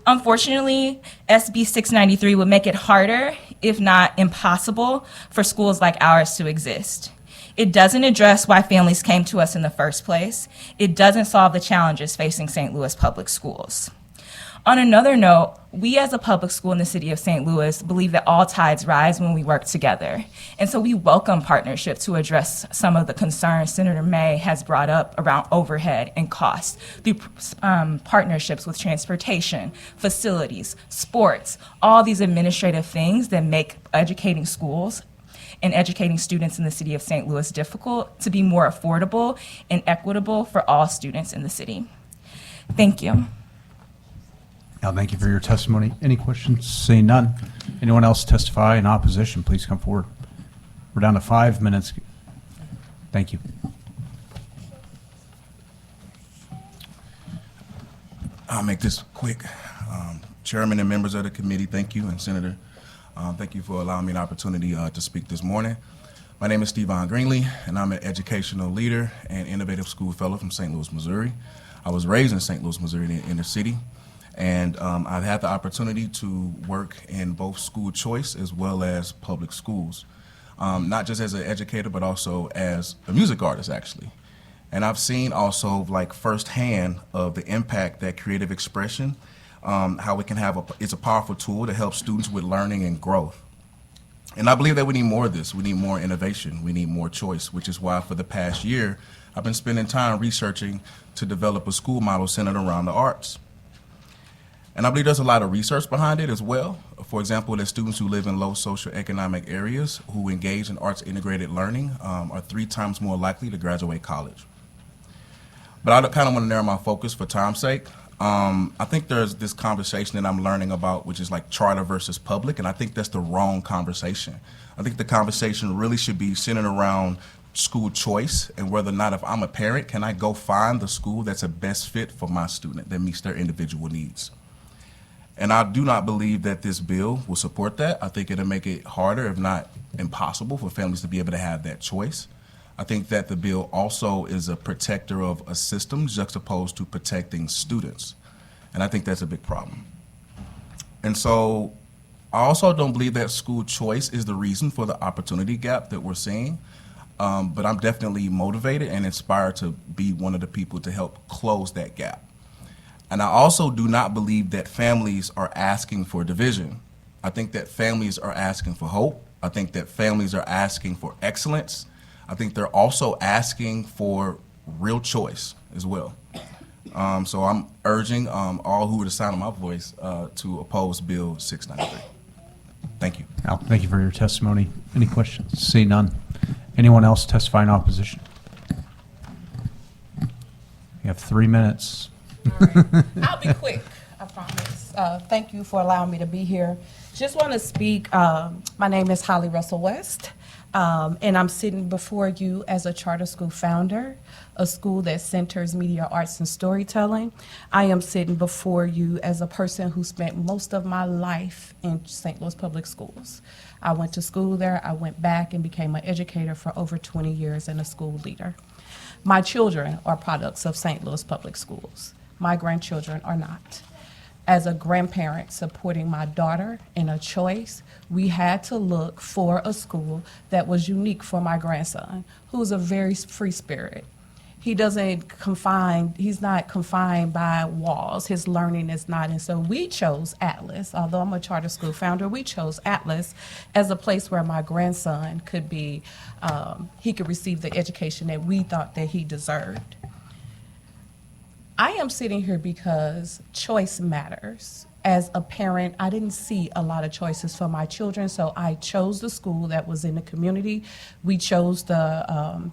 Unfortunately, SB693 would make it harder, if not impossible, for schools like ours to exist. It doesn't address why families came to us in the first place. It doesn't solve the challenges facing St. Louis public schools. On another note, we as a public school in the city of St. Louis believe that all tides rise when we work together. And so we welcome partnership to address some of the concerns Senator May has brought up around overhead and cost through partnerships with transportation, facilities, sports, all these administrative things that make educating schools and educating students in the city of St. Louis difficult to be more affordable and equitable for all students in the city. Thank you. Al, thank you for your testimony. Any questions? Seeing none. Anyone else testify in opposition, please come forward. We're down to 5 minutes. Thank you. I'll make this quick. Chairman and members of the committee, thank you, and Senator, thank you for allowing me an opportunity to speak this morning. My name is Stevon Greenlee, and I'm an educational leader and innovative school fellow from St. Louis, Missouri. I was raised in St. Louis, Missouri, in the inner city. And I've had the opportunity to work in both school choice as well as public schools, not just as an educator, but also as a music artist, actually. And I've seen also, like, firsthand of the impact that creative expression, how it can have it's a powerful tool to help students with learning and growth. And I believe that we need more of this. We need more innovation. We need more choice, which is why for the past year, I've been spending time researching to develop a school model centered around the arts. And I believe there's a lot of research behind it as well. For example, that students who live in low socioeconomic areas who engage in arts integrated learning are 3 times more likely to graduate college. But I kind of want to narrow my focus for time's sake. I think there's this conversation that I'm learning about, which is like charter versus public, and I think that's the wrong conversation. I think the conversation really should be centered around school choice and whether or not, if I'm a parent, can I go find the school that's a best fit for my student that meets their individual needs. And I do not believe that this bill will support that. I think it'll make it harder, if not impossible, for families to be able to have that choice. I think that the bill also is a protector of a system juxtaposed to protecting students. And I think that's a big problem. And so I also don't believe that school choice is the reason for the opportunity gap that we're seeing. But I'm definitely motivated and inspired to be one of the people to help close that gap. And I also do not believe that families are asking for division. I think that families are asking for hope. I think that families are asking for excellence. I think they're also asking for real choice as well. So I'm urging all who are the sound of my voice to oppose Bill 693. Thank you. Al, thank you for your testimony. Any questions? See none. Anyone else testify in opposition? You have 3 minutes. I'll be quick, I promise. Thank you for allowing me to be here. Just want to speak. My name is Holly Russell West, and I'm sitting before you as a charter school founder, a school that centers media arts and storytelling. I am sitting before you as a person who spent most of my life in St. Louis Public Schools. I went to school there. I went back and became an educator for over 20 years and a school leader. My children are products of St. Louis Public Schools. My grandchildren are not. as a grandparent supporting my daughter in a choice, we had to look for a school that was unique for my grandson, who's a very free spirit. He's not confined by walls. His learning is not. And so we chose Atlas, although I'm a charter school founder, we chose Atlas as a place where my grandson could be, he could receive the education that we thought that he deserved. I am sitting here because choice matters. As a parent, I didn't see a lot of choices for my children, so I chose the school that was in the community. We chose the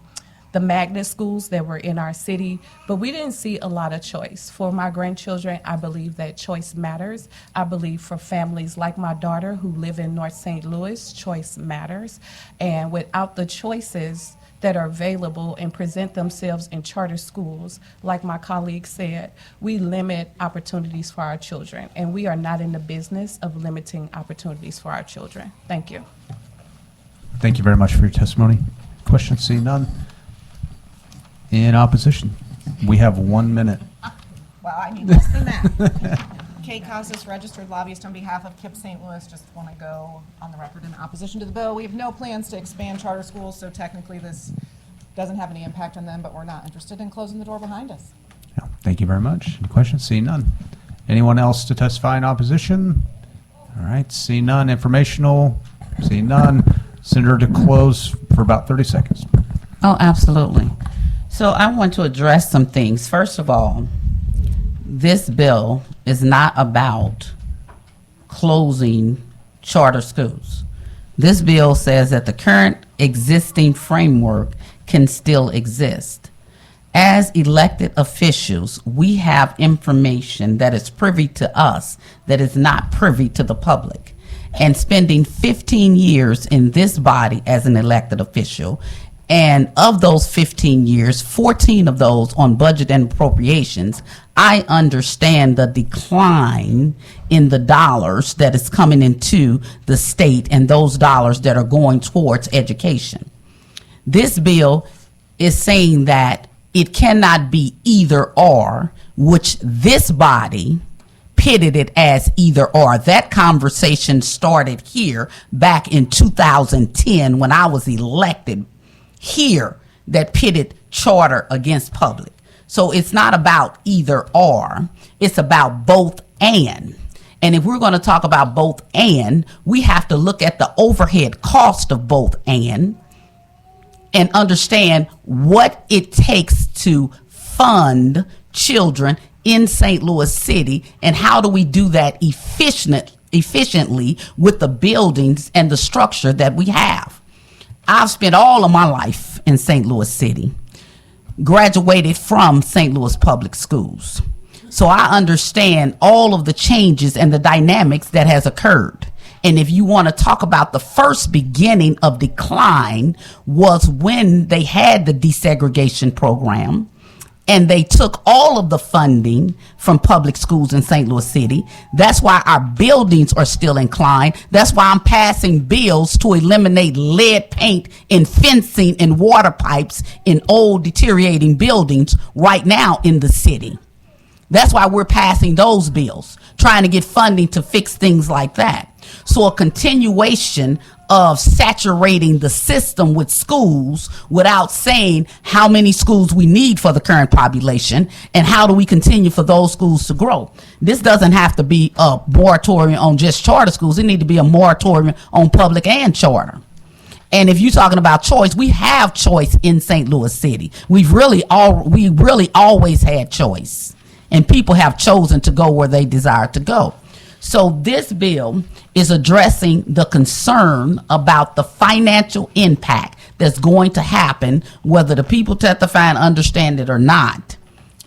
magnet schools that were in our city, but we didn't see a lot of choice. For my grandchildren, I believe that choice matters. I believe for families like my daughter who live in North St. Louis, choice matters. And without the choices that are available and present themselves in charter schools, like my colleague said, we limit opportunities for our children, and we are not in the business of limiting opportunities for our children. Thank you. Thank you very much for your testimony. Questions? Seeing none. In opposition, we have 1 minute. Well, I need less than that. Kate Costas, registered lobbyist on behalf of KIPP St. Louis. Just want to go on the record in opposition to the bill. We have no plans to expand charter schools, so technically this doesn't have any impact on them, but we're not interested in closing the door behind us. Yeah, thank you very much. Any questions? Seeing none. Anyone else to testify in opposition? All right, seeing none. Informational? Seeing none. Senator to close for about 30 seconds. Oh, absolutely. So I want to address some things. First of all, this bill is not about closing charter schools. This bill says that the current existing framework can still exist. As elected officials, we have information that is privy to us that is not privy to the public. And spending 15 years in this body as an elected official, and of those 15 years, 14 of those on budget and appropriations, I understand the decline in the dollars that is coming into the state and those dollars that are going towards education. This bill is saying that it cannot be either or, which this body pitted it as either or. That conversation started here back in 2010 when I was elected here, that pitted charter against public. So it's not about either or, it's about both and. And if we're going to talk about both and, we have to look at the overhead cost of both and understand what it takes to fund children in St. Louis City, and how do we do that efficiently with the buildings and the structure that we have. I've spent all of my life in St. Louis City, graduated from St. Louis Public Schools. So I understand all of the changes and the dynamics that has occurred. And if you want to talk about the first beginning of decline was when they had the desegregation program, and they took all of the funding from public schools in St. Louis City. That's why our buildings are still inclined. That's why I'm passing bills to eliminate lead paint and fencing and water pipes in old deteriorating buildings right now in the city. That's why we're passing those bills, trying to get funding to fix things like that. So a continuation of saturating the system with schools without saying how many schools we need for the current population and how do we continue for those schools to grow. This doesn't have to be a moratorium on just charter schools. It needs to be a moratorium on public and charter. And if you're talking about choice, we have choice in St. Louis City. We really always had choice, and people have chosen to go where they desire to go. So this bill is addressing the concern about the financial impact that's going to happen, whether the people testify and understand it or not.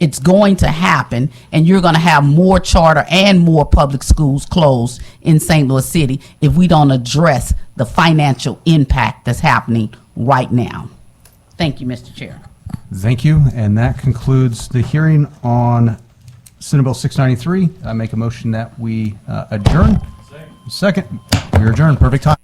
It's going to happen, and you're going to have more charter and more public schools closed in St. Louis City if we don't address the financial impact that's happening right now. Thank you, Mr. Chair. Thank you, and that concludes the hearing on Senate Bill 693. I make a motion that we adjourn. Second. We're adjourned. Perfect time.